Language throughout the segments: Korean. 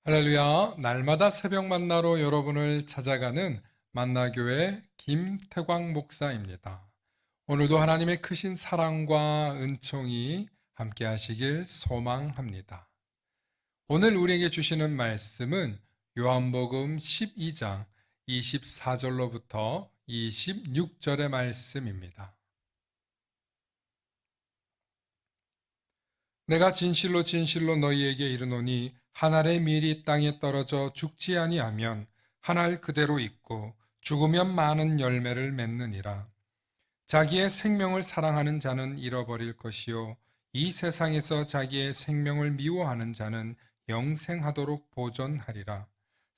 할렐루야, 날마다 새벽 만나러 여러분을 찾아가는 만나교회 김태광 목사입니다. 오늘도 하나님의 크신 사랑과 은총이 함께 하시길 소망합니다. 오늘 우리에게 주시는 말씀은 요한복음 12장 24절로부터 26절의 말씀입니다. 내가 진실로 진실로 너희에게 이르노니 한 알의 밀이 땅에 떨어져 죽지 아니하면 한 알 그대로 있고 죽으면 많은 열매를 맺느니라. 자기의 생명을 사랑하는 자는 잃어버릴 것이요 이 세상에서 자기의 생명을 미워하는 자는 영생하도록 보존하리라.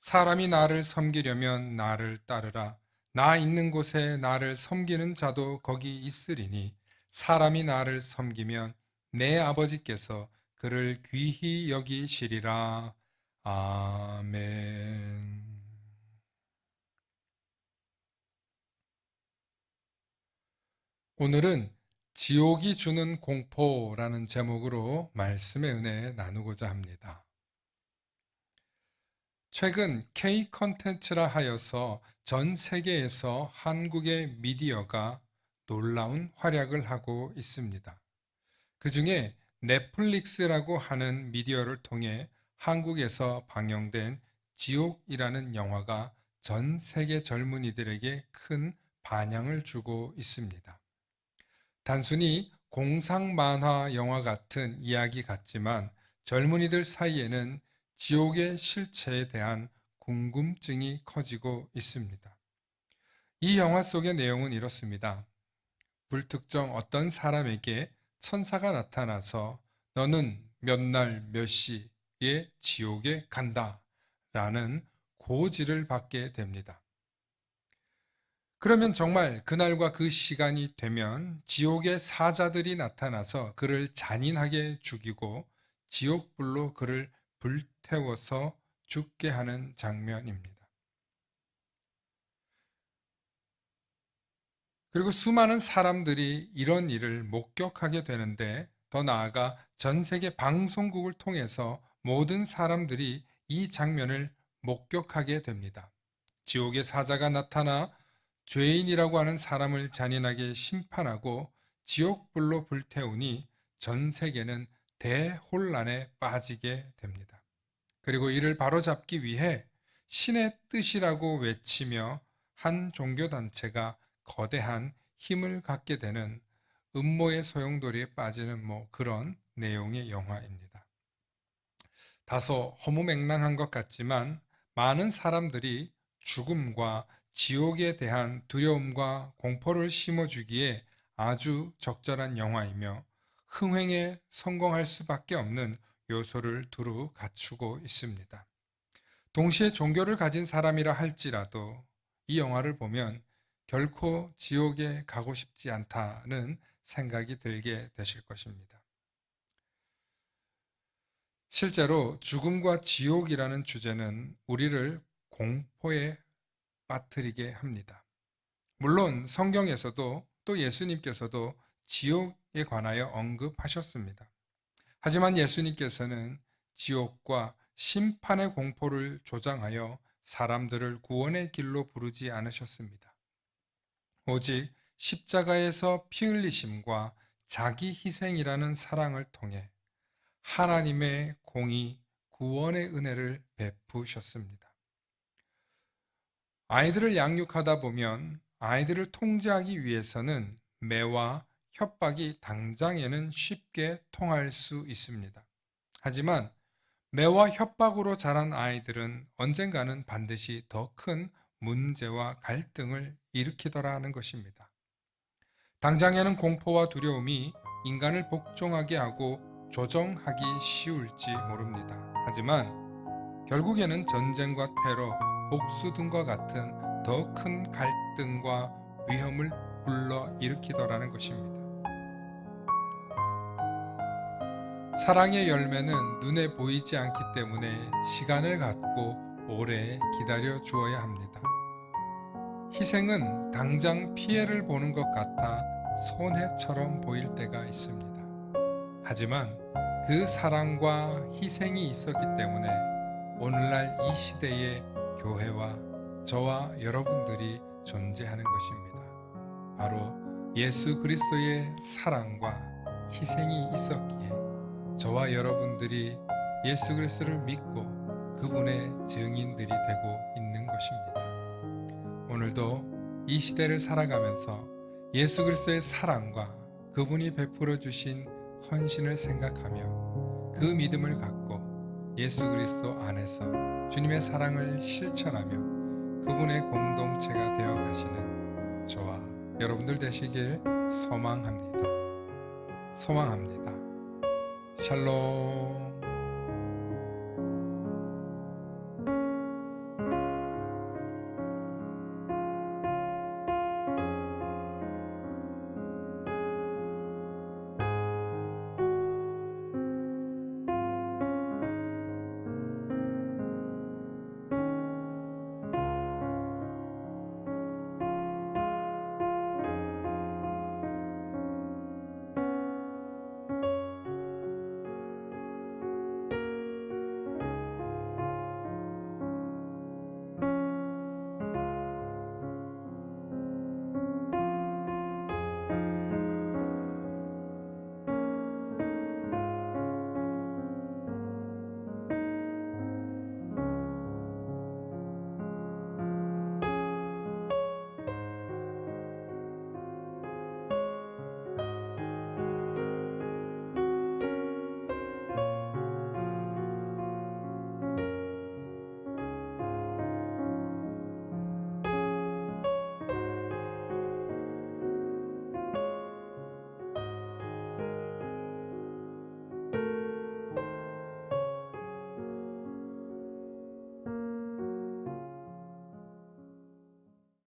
사람이 나를 섬기려면 나를 따르라. 나 있는 곳에 나를 섬기는 자도 거기 있으리니 사람이 나를 섬기면 내 아버지께서 그를 귀히 여기시리라. 아멘. 오늘은 지옥이 주는 공포라는 제목으로 말씀의 은혜 나누고자 합니다. 최근 K 컨텐츠라 하여서 전 세계에서 한국의 미디어가 놀라운 활약을 하고 있습니다. 그 중에 넷플릭스라고 하는 미디어를 통해 한국에서 방영된 지옥이라는 영화가 전 세계 젊은이들에게 큰 반향을 주고 있습니다. 단순히 공상 만화 영화 같은 이야기 같지만 젊은이들 사이에는 지옥의 실체에 대한 궁금증이 커지고 있습니다. 이 영화 속의 내용은 이렇습니다. 불특정 어떤 사람에게 천사가 나타나서 너는 몇 날 몇 시에 지옥에 간다 라는 고지를 받게 됩니다. 그러면 정말 그날과 그 시간이 되면 지옥의 사자들이 나타나서 그를 잔인하게 죽이고 지옥불로 그를 불태워서 죽게 하는 장면입니다. 그리고 수많은 사람들이 이런 일을 목격하게 되는데 더 나아가 전 세계 방송국을 통해서 모든 사람들이 이 장면을 목격하게 됩니다. 지옥의 사자가 나타나 죄인이라고 하는 사람을 잔인하게 심판하고 지옥불로 불태우니 전 세계는 대혼란에 빠지게 됩니다. 그리고 이를 바로잡기 위해 신의 뜻이라고 외치며 한 종교단체가 거대한 힘을 갖게 되는 음모의 소용돌이에 빠지는 그런 내용의 영화입니다. 다소 허무맹랑한 것 같지만 많은 사람들이 죽음과 지옥에 대한 두려움과 공포를 심어주기에 아주 적절한 영화이며 흥행에 성공할 수밖에 없는 요소를 두루 갖추고 있습니다. 동시에 종교를 가진 사람이라 할지라도 이 영화를 보면 결코 지옥에 가고 싶지 않다는 생각이 들게 되실 것입니다. 실제로 죽음과 지옥이라는 주제는 우리를 공포에 빠뜨리게 합니다. 물론 성경에서도 또 예수님께서도 지옥에 관하여 언급하셨습니다. 하지만 예수님께서는 지옥과 심판의 공포를 조장하여 사람들을 구원의 길로 부르지 않으셨습니다. 오직 십자가에서 피 흘리심과 자기 희생이라는 사랑을 통해 하나님의 공의, 구원의 은혜를 베푸셨습니다. 아이들을 양육하다 보면 아이들을 통제하기 위해서는 매와 협박이 당장에는 쉽게 통할 수 있습니다. 하지만 매와 협박으로 자란 아이들은 언젠가는 반드시 더 큰 문제와 갈등을 일으키더라 하는 것입니다. 당장에는 공포와 두려움이 인간을 복종하게 하고 조정하기 쉬울지 모릅니다. 하지만 결국에는 전쟁과 테러, 복수 등과 같은 더 큰 갈등과 위험을 불러 일으키더라는 것입니다. 사랑의 열매는 눈에 보이지 않기 때문에 시간을 갖고 오래 기다려 주어야 합니다. 희생은 당장 피해를 보는 것 같아 손해처럼 보일 때가 있습니다. 하지만 그 사랑과 희생이 있었기 때문에 오늘날 이 시대의 교회와 저와 여러분들이 존재하는 것입니다. 바로 예수 그리스도의 사랑과 희생이 있었기에 저와 여러분들이 예수 그리스도를 믿고 그분의 증인들이 되고 있는 것입니다. 오늘도 이 시대를 살아가면서 예수 그리스도의 사랑과 그분이 베풀어 주신 헌신을 생각하며 그 믿음을 갖고 예수 그리스도 안에서 주님의 사랑을 실천하며 그분의 공동체가 되어 가시는 저와 여러분들 되시길 소망합니다. 샬롬.